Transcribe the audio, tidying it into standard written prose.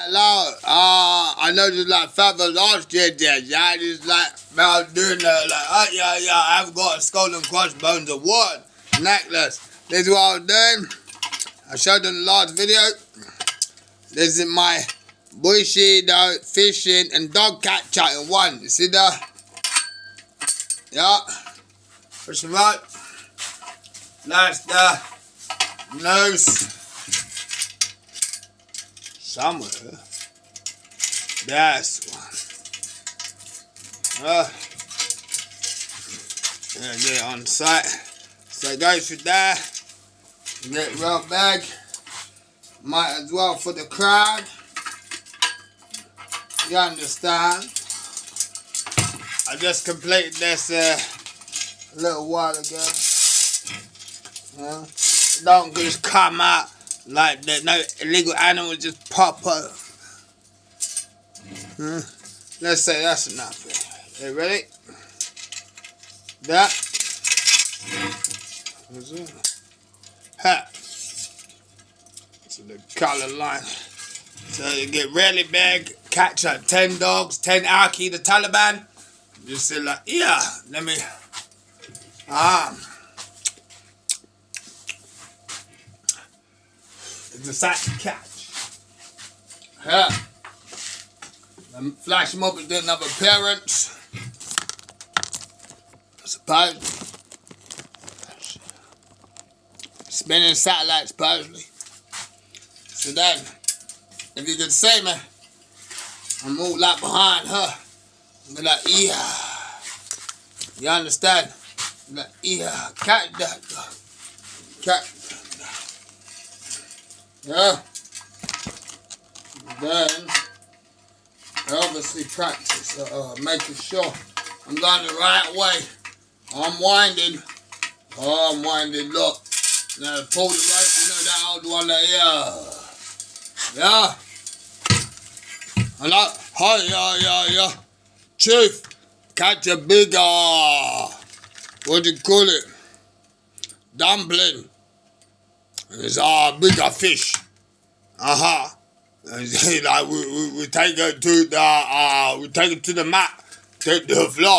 Hello, I know just like further last year, yeah, just like about doing I've got a skull and crossbones award necklace. This is what I was doing. I showed in the last video. This is my Bushido fishing and dog catcher in one. You see that? Yeah. Push them out. That's the nose. Somewhere. That's one. Yeah, get it on site. So it goes through there. Get real big. Might as well for the crowd. You understand? I just completed this a little while ago. Don't just come out like that. No illegal animals just pop up. Let's say that's enough. You ready? That. Ha. So the color line. So you get really big, catch like 10 dogs, 10 Aki, the Taliban. Just say like, yeah, let me. It's a sight to catch. Yeah. Then flash them up and do another appearance. I suppose. Spinning satellite, supposedly. So then, if you can see me, I'm all like behind her. I'm like, yeah. You understand? I'm like, yeah, catch that. Catch. Yeah. Then, I obviously practice, making sure I'm going the right way. I'm winding, look. Now pull the rope, you know that old one there, yeah. Hello, hi, yeah. Chief, catch a bigger, what do you call it? Dumpling. It's a bigger fish. Like we take it to the mat, take the floor.